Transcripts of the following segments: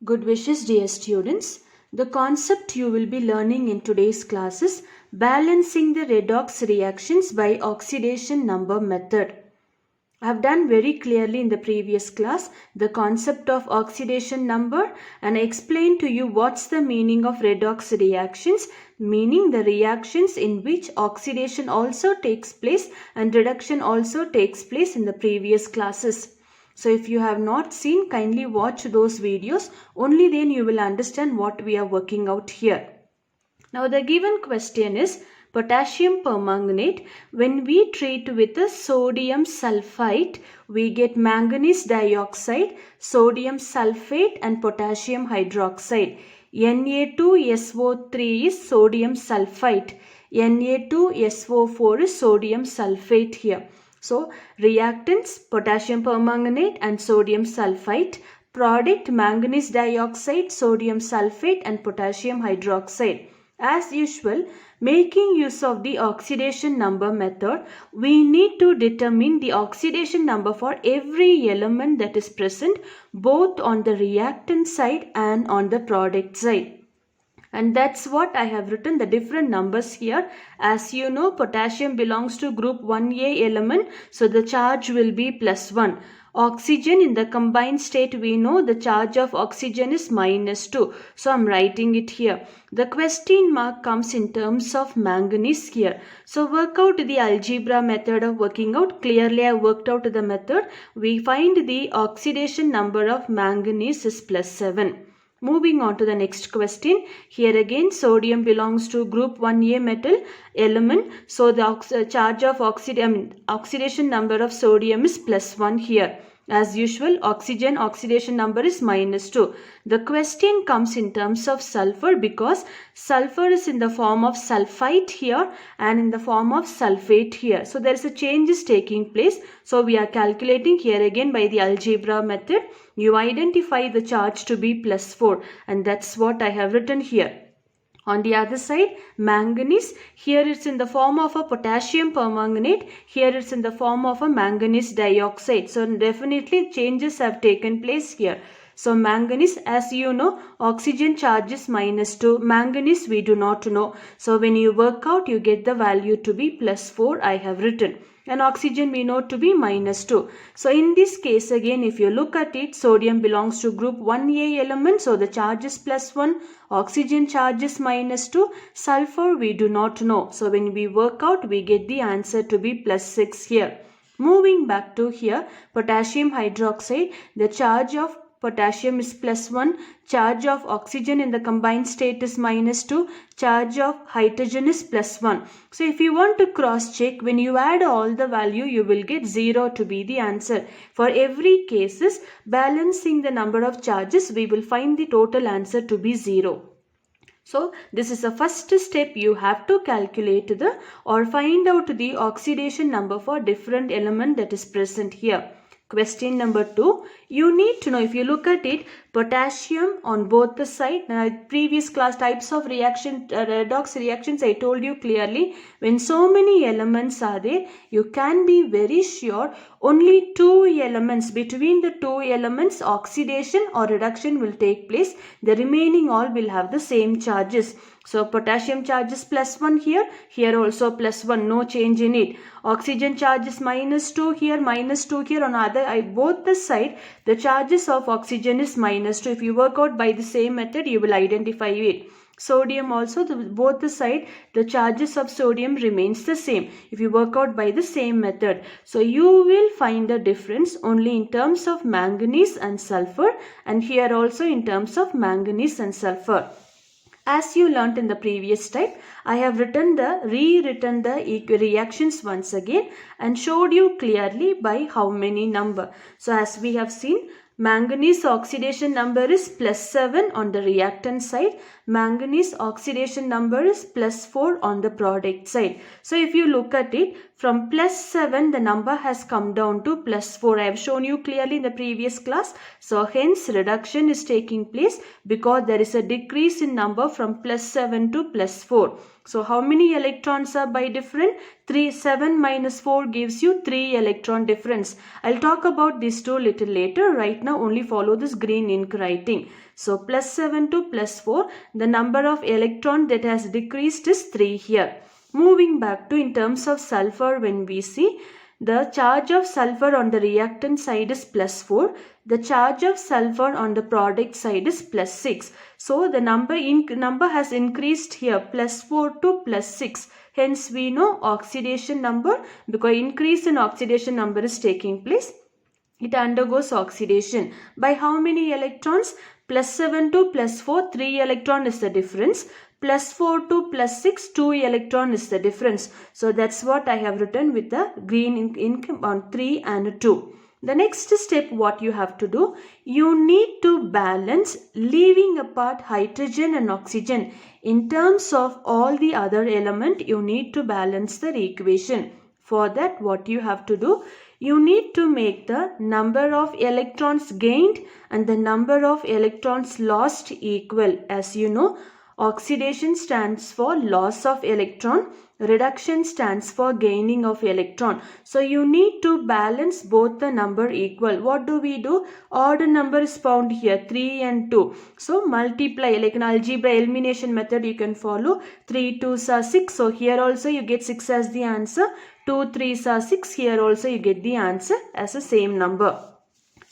Good wishes, dear students. The concept you will be learning in today's class is balancing the redox reactions by oxidation number method. I have done very clearly in the previous class the concept of oxidation number and I explained to you what's the meaning of redox reactions, meaning the reactions in which oxidation also takes place and reduction also takes place in the previous classes. So if you have not seen, kindly watch those videos. Only then you will understand what we are working out here. Now the given question is potassium permanganate. When we treat with a sodium sulfite, we get manganese dioxide, sodium sulfate and potassium hydroxide. Na2SO3 is sodium sulfite. Na2SO4 is sodium sulfate here. So reactants potassium permanganate and sodium sulfite, product manganese dioxide, sodium sulfate and potassium hydroxide. As usual, making use of the oxidation number method, we need to determine the oxidation number for every element that is present both on the reactant side and on the product side. And that's what I have written the different numbers here. As you know, potassium belongs to group 1A element, so the charge will be +1. Oxygen in the combined state, we know the charge of oxygen is -2. So I'm writing it here. The question mark comes in terms of manganese here. So work out the algebra method of working out. Clearly I worked out the method. We find the oxidation number of manganese is +7. Moving on to the next question. Here again sodium belongs to group 1A metal element. So the charge of oxidation number of sodium is +1 here. As usual, oxidation number is -2. The question comes in terms of sulfur because sulfur is in the form of sulfite here and in the form of sulfate here. So there is a change is taking place. So we are calculating here again by the algebra method. You identify the charge to be +4 and that's what I have written here. On the other side, manganese, here it's in the form of a potassium permanganate, here it's in the form of a manganese dioxide. So definitely changes have taken place here. So manganese, as you know, oxygen charge is -2. Manganese we do not know. So when you work out, you get the value to be +4 I have written. And oxygen we know to be -2. So in this case again, if you look at it, sodium belongs to group 1A element. So the charge is +1. Oxygen charge is -2. Sulfur we do not know. So when we work out, we get the answer to be +6 here. Moving back to here, potassium hydroxide, the charge of potassium is +1, charge of oxygen in the combined state is -2, charge of hydrogen is +1. So if you want to cross check, when you add all the value, you will get 0 to be the answer. For every cases, balancing the number of charges, we will find the total answer to be 0. So this is the first step. You have to calculate the or find out the oxidation number for different element that is present here. Question number 2, you need to know, if you look at it, potassium on both the side. Previous class types of redox reactions, I told you clearly, when so many elements are there, you can be very sure only 2 elements, between the 2 elements oxidation or reduction will take place. The remaining all will have the same charges. So potassium charge is +1 here, here also +1, no change in it. Oxygen charge is -2 here, -2 here. On both the side, the charges of oxygen is -2. If you work out by the same method, you will identify it. Sodium also, both the side, the charges of sodium remains the same if you work out by the same method. So you will find the difference only in terms of manganese and sulfur, and here also in terms of manganese and sulfur. As you learnt in the previous type, I have rewritten the reactions once again and showed you clearly by how many number. So as we have seen, manganese oxidation number is +7 on the reactant side. Manganese oxidation number is +4 on the product side. So if you look at it, From +7, the number has come down to +4. I have shown you clearly in the previous class. So hence reduction is taking place because there is a decrease in number from +7 to +4. So how many electrons are by different? 3. 7 minus 4 gives you 3 electron difference. I'll talk about these two little later. Right now only follow this green ink writing. So +7 to +4, the number of electron that has decreased is 3 here. Moving back to in terms of sulfur, when we see the charge of sulfur on the reactant side is +4, the charge of sulfur on the product side is +6. So the number has increased here, +4 to +6. Hence we know oxidation number, because increase in oxidation number is taking place. It undergoes oxidation. By how many electrons? +7 to +4, 3 electron is the difference. +4 to +6, 2 electron is the difference. So that's what I have written with the green ink on 3 and 2. The next step what you have to do, you need to balance, leaving apart hydrogen and oxygen. In terms of all the other element, you need to balance the equation. For that, what you have to do, you need to make the number of electrons gained and the number of electrons lost equal. As you know, oxidation stands for loss of electron, reduction stands for gaining of electron. So you need to balance both the number equal. What do we do? Odd number is found here, 3 and 2. So multiply, like an algebra elimination method you can follow. 3 2s are 6. So here also you get 6 as the answer. 2 3s are 6. Here also you get the answer as the same number.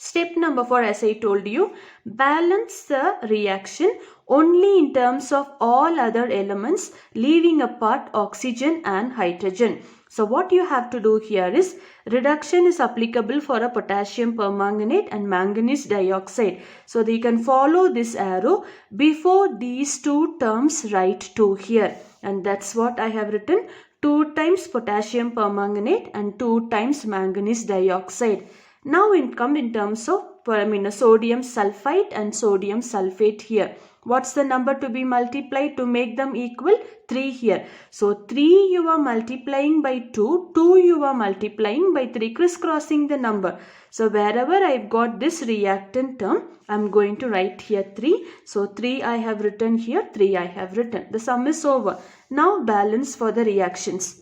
Step number 4, as I told you, balance the reaction only in terms of all other elements, leaving apart oxygen and hydrogen. So what you have to do here is, reduction is applicable for a potassium permanganate and manganese dioxide. So you can follow this arrow. Before these two terms, write 2 here. And that's what I have written. 2 times potassium permanganate and 2 times manganese dioxide. Now it comes in terms of sodium sulfite and sodium sulfate here. What's the number to be multiplied to make them equal? 3 here. So 3 you are multiplying by 2, 2 you are multiplying by 3, crisscrossing the number. So wherever I've got this reactant term, I'm going to write here 3. So 3 I have written here, 3 I have written. The sum is over. Now balance for the reactions.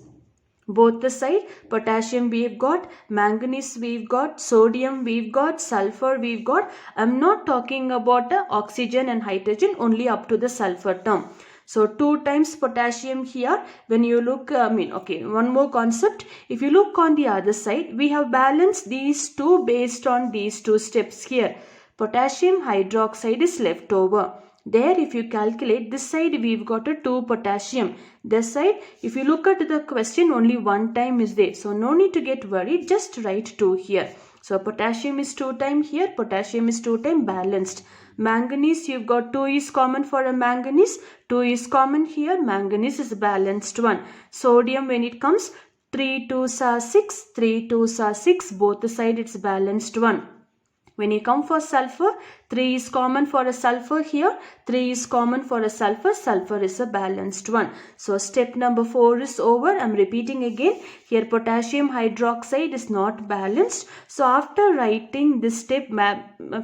Both the side, potassium we've got, manganese we've got, sodium we've got, sulfur we've got. I'm not talking about oxygen and hydrogen, only up to the sulfur term. So 2 times potassium here. When you look, one more concept. If you look on the other side, we have balanced these two based on these two steps here. Potassium hydroxide is left over. There, if you calculate this side, we've got a 2 potassium. This side, if you look at the question, only 1 time is there. So no need to get worried, just write 2 here. So potassium is 2 times here, potassium is 2 times balanced. Manganese, you've got 2 is common for a manganese, 2 is common here, manganese is balanced 1. Sodium, when it comes, 3 2s are 6, 3 2s are 6, both the side it's balanced 1. When you come for sulfur, 3 is common for a sulfur here, 3 is common for a sulfur, sulfur is a balanced one. So step number 4 is over. I'm repeating again. Here potassium hydroxide is not balanced. So after writing this step,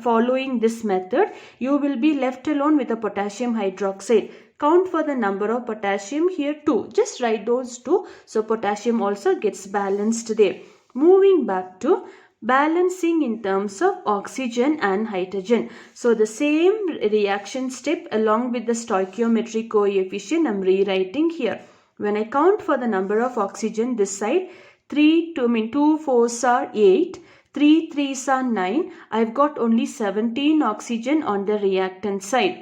following this method, you will be left alone with a potassium hydroxide. Count for the number of potassium here 2. Just write those 2. So potassium also gets balanced there. Moving back to balancing in terms of oxygen and hydrogen. So the same reaction step along with the stoichiometric coefficient I'm rewriting here. When I count for the number of oxygen this side, 2 4s are 8, 3 3s are 9. I've got only 17 oxygen on the reactant side.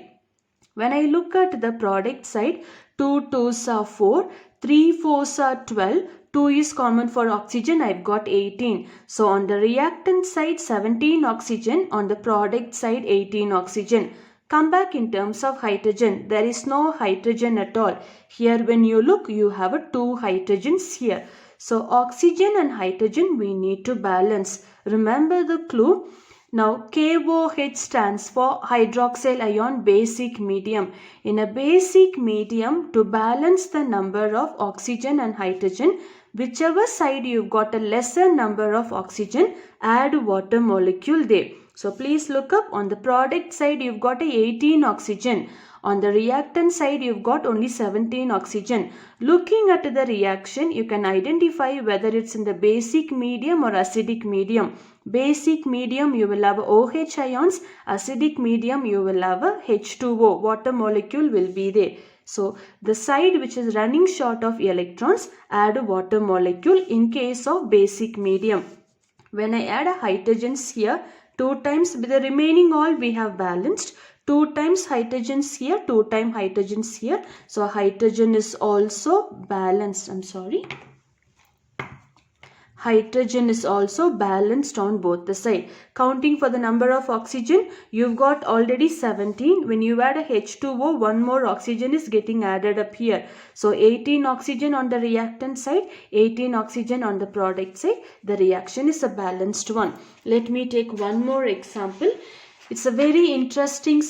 When I look at the product side, 2 2s are 4, 3 4s are 12, 2 is common for oxygen, I've got 18. So on the reactant side 17 oxygen, on the product side 18 oxygen. Come back in terms of hydrogen. There is no hydrogen at all. Here when you look, you have 2 hydrogens here. So oxygen and hydrogen we need to balance. Remember the clue. Now KOH stands for hydroxyl ion basic medium. In a basic medium, to balance the number of oxygen and hydrogen, whichever side you've got a lesser number of oxygen, add water molecule there. So please look up, on the product side you've got a 18 oxygen. On the reactant side you've got only 17 oxygen. Looking at the reaction, you can identify whether it's in the basic medium or acidic medium. Basic medium you will have OH ions, acidic medium you will have a H2O, water molecule will be there. So the side which is running short of electrons, add water molecule in case of basic medium. When I add a hydrogens here, 2 times, with the remaining all we have balanced. 2 times hydrogens here, 2 times hydrogens here. So hydrogen is also balanced. Hydrogen is also balanced on both the side. Counting for the number of oxygen, you've got already 17. When you add a H2O, one more oxygen is getting added up here. So 18 oxygen on the reactant side, 18 oxygen on the product side. The reaction is a balanced one. Let me take one more example. It's a very interesting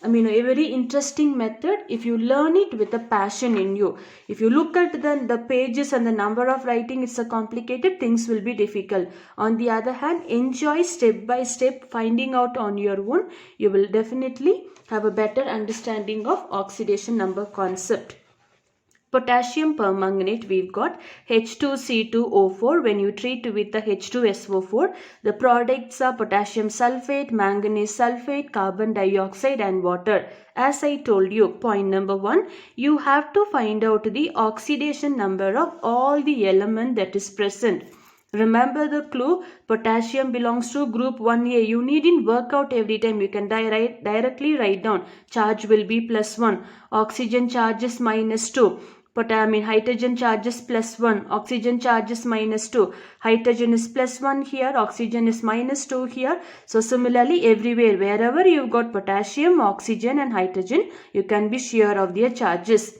a very interesting method if you learn it with a passion in you. If you look at the pages and the number of writing, it's a complicated, things will be difficult. On the other hand, enjoy step by step finding out on your own. You will definitely have a better understanding of oxidation number concept. Potassium permanganate, we've got H2C2O4. When you treat with the H2SO4, the products are potassium sulfate, manganese sulfate, carbon dioxide and water. As I told you, point number 1, you have to find out the oxidation number of all the element that is present. Remember the clue, potassium belongs to group 1A. You needn't work out every time. You can directly write down. Charge will be +1. Oxygen charge is -2. Hydrogen charge is +1. Oxygen charge is -2. Hydrogen is +1 here. Oxygen is -2 here. So similarly everywhere, wherever you've got potassium, oxygen and hydrogen, you can be sure of their charges.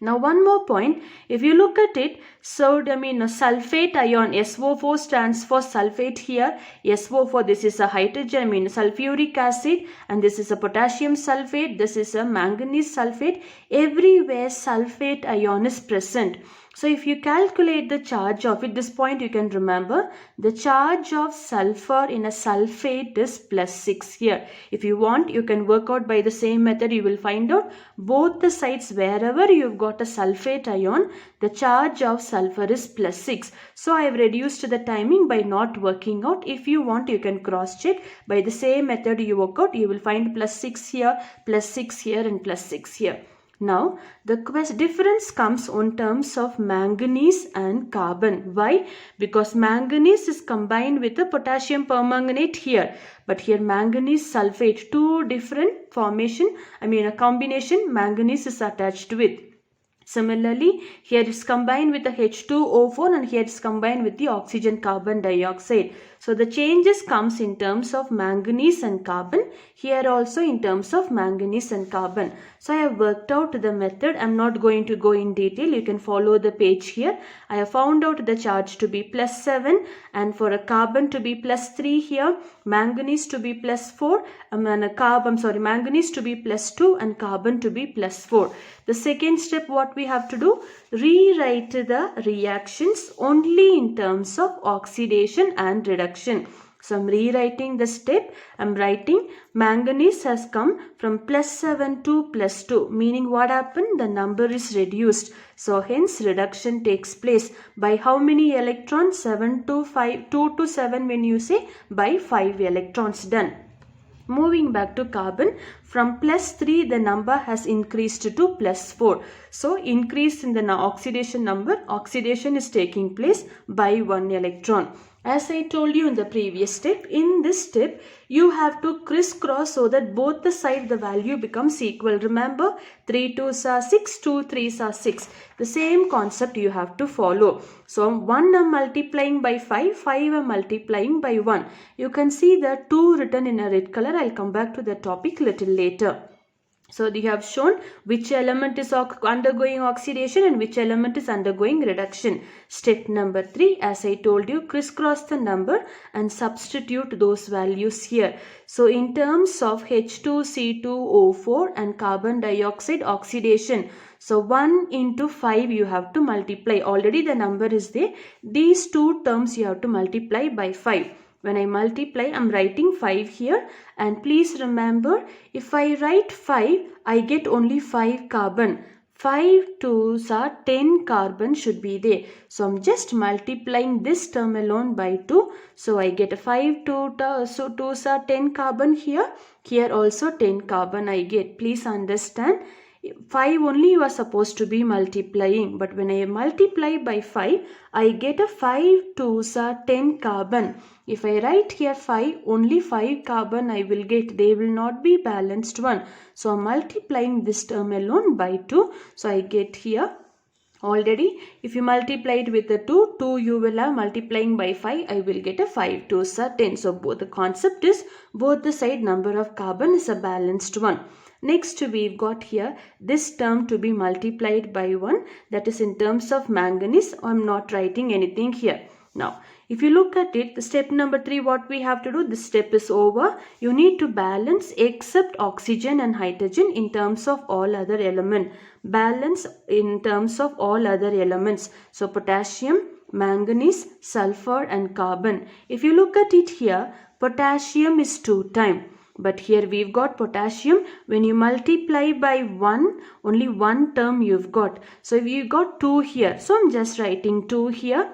Now one more point, if you look at it, sulfate ion, SO4 stands for sulfate here. SO4, this is a hydrogen, sulfuric acid, and this is a potassium sulfate, this is a manganese sulfate. Everywhere sulfate ion is present. So if you calculate the charge of it, this point you can remember, the charge of sulfur in a sulfate is +6 here. If you want, you can work out by the same method. You will find out both the sides, wherever you've got a sulfate ion, the charge of sulfur is +6. So I have reduced the timing by not working out. If you want, you can cross check. By the same method you work out, you will find +6 here, +6 here and +6 here. Now, the difference comes on terms of manganese and carbon. Why? Because manganese is combined with the potassium permanganate here. But here manganese sulfate, two different formation, a combination manganese is attached with. Similarly, here it's combined with the H2O4 and here it's combined with the oxygen carbon dioxide. So the changes comes in terms of manganese and carbon. Here also in terms of manganese and carbon. So I have worked out the method. I am not going to go in detail. You can follow the page here. I have found out the charge to be +7 and for a carbon to be +3 here, manganese to be +4, manganese to be +2 and carbon to be +4. The second step, what we have to do, rewrite the reactions only in terms of oxidation and reduction. So I am rewriting the step. I am writing manganese has come from +7 to +2, meaning what happened? The number is reduced. So hence reduction takes place. By how many electrons? 7 to 5, 2 to 7 when you say, by 5 electrons, done. Moving back to carbon, from +3 the number has increased to +4. So increase in the oxidation number, oxidation is taking place by 1 electron. As I told you in the previous step, in this step you have to crisscross so that both the side the value becomes equal. Remember, 3 2s are 6, 2 3s are 6. The same concept you have to follow. So 1 I'm multiplying by 5, 5 I'm multiplying by 1. You can see the 2 written in a red color. I'll come back to the topic little later. So you have shown which element is undergoing oxidation and which element is undergoing reduction. Step number 3, as I told you, crisscross the number and substitute those values here. So in terms of H2C2O4 and carbon dioxide oxidation, so 1 into 5 you have to multiply. Already the number is there. These two terms you have to multiply by 5. When I multiply, I am writing 5 here, and please remember, if I write 5, I get only 5 carbon. 5 2s are 10 carbon should be there. So I am just multiplying this term alone by 2. So I get a 5 2s are 10 carbon here. Here also 10 carbon I get. Please understand. 5 only you are supposed to be multiplying, but when I multiply by 5, I get a 5 2s are 10 carbon. If I write here 5, only 5 carbon I will get. They will not be balanced one. So I am multiplying this term alone by 2. So I get here already, if you multiply it with the 2 you will have multiplying by 5, I will get a 5 2s are 10. So both the concept is both the side number of carbon is a balanced one. Next we've got here this term to be multiplied by 1, that is in terms of manganese. I am not writing anything here. Now if you look at it, the step number 3, what we have to do, this step is over. You need to balance except oxygen and hydrogen in terms of all other elements. Balance in terms of all other elements. So potassium, manganese, sulfur and carbon. If you look at it here, potassium is 2 times. But here we've got potassium. When you multiply by 1, only one term you've got. So we've got 2 here. So I'm just writing 2 here.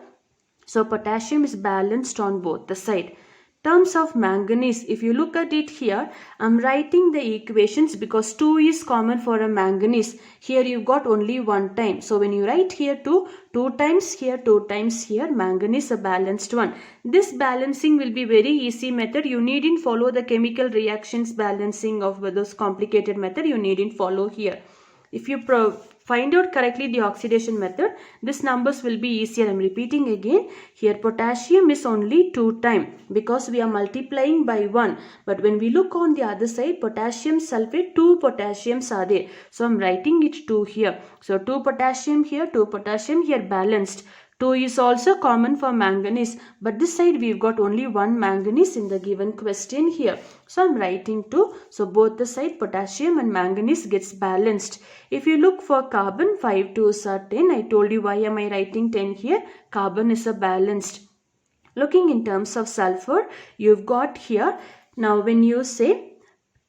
So potassium is balanced on both the side. Terms of manganese, if you look at it here, I'm writing the equations because 2 is common for a manganese. Here you've got only 1 time. So when you write here 2 times here, 2 times here, manganese a balanced one. This balancing will be very easy method. You needn't follow the chemical reactions balancing of those complicated method. You needn't follow here. If you find out correctly the oxidation method, this numbers will be easier. I am repeating again. Here potassium is only 2 times because we are multiplying by 1. But when we look on the other side, potassium sulfate, 2 potassiums are there. So I am writing it 2 here. So 2 potassium here, 2 potassium here, balanced. 2 is also common for manganese, but this side we've got only 1 manganese in the given question here. So I'm writing 2. So both the side potassium and manganese gets balanced. If you look for carbon, 5 2s are 10. I told you why am I writing 10 here. Carbon is a balanced. Looking in terms of sulfur, you've got here. Now when you say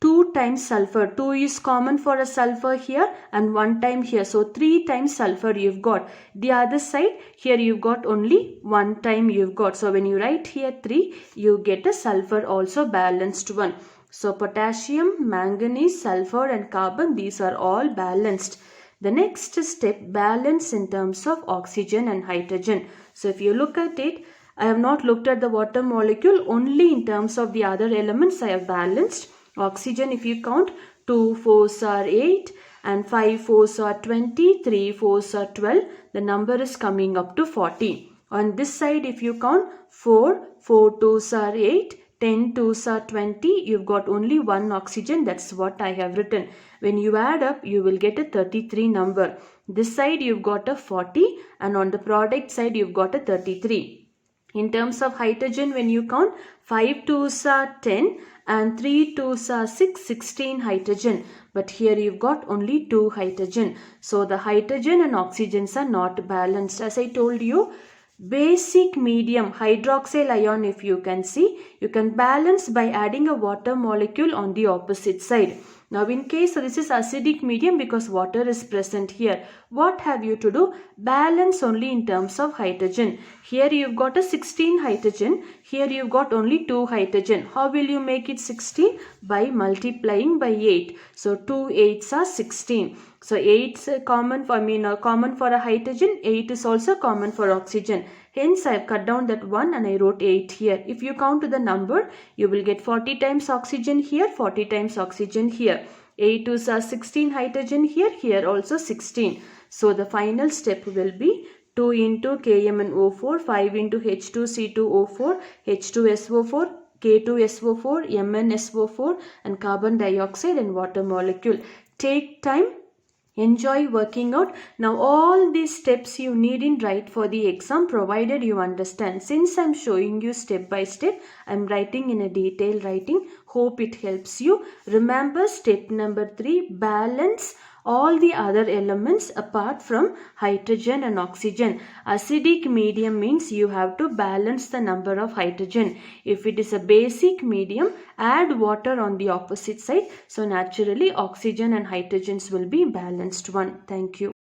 2 times sulfur, 2 is common for a sulfur here and 1 time here. So 3 times sulfur you've got. The other side, here you've got only 1 time you've got. So when you write here 3, you get a sulfur also balanced one. So potassium, manganese, sulfur and carbon, these are all balanced. The next step, balance in terms of oxygen and hydrogen. So if you look at it, I have not looked at the water molecule, only in terms of the other elements I have balanced. Oxygen, if you count, 2 4s are 8 and 5 4s are 20, 3 4s are 12. The number is coming up to 40. On this side, if you count 4 2s are 8, 10 2s are 20. You've got only 1 oxygen. That's what I have written. When you add up, you will get a 33 number. This side, you've got a 40 and on the product side, you've got a 33. In terms of hydrogen, when you count, 5 2s are 10 and 3 2s are 6, 16 hydrogen. But here you've got only 2 hydrogen. So the hydrogen and oxygens are not balanced. As I told you, basic medium hydroxyl ion, if you can see, you can balance by adding a water molecule on the opposite side. Now in case this is acidic medium because water is present here, what have you to do? Balance only in terms of hydrogen. Here you've got a 16 hydrogen. Here you've got only 2 hydrogen. How will you make it 16? By multiplying by 8. So 2 8s are 16. So 8 is common for a hydrogen. 8 is also common for oxygen. Hence I have cut down that 1 and I wrote 8 here. If you count to the number, you will get 40 times oxygen here, 40 times oxygen here. 8 2s are 16 hydrogen here, here also 16. So the final step will be 2 into KMnO4, 5 into H2C2O4, H2SO4, K2SO4, MnSO4 and carbon dioxide and water molecule. take time, enjoy working out. Now all these steps you need in write for the exam provided you understand. Since I'm showing you step by step, I'm writing in a detailed writing. Hope it helps you. Remember step number 3, balance all the other elements apart from hydrogen and oxygen. Acidic medium means you have to balance the number of hydrogen. If it is a basic medium, add water on the opposite side. So naturally oxygen and hydrogens will be balanced one. Thank you.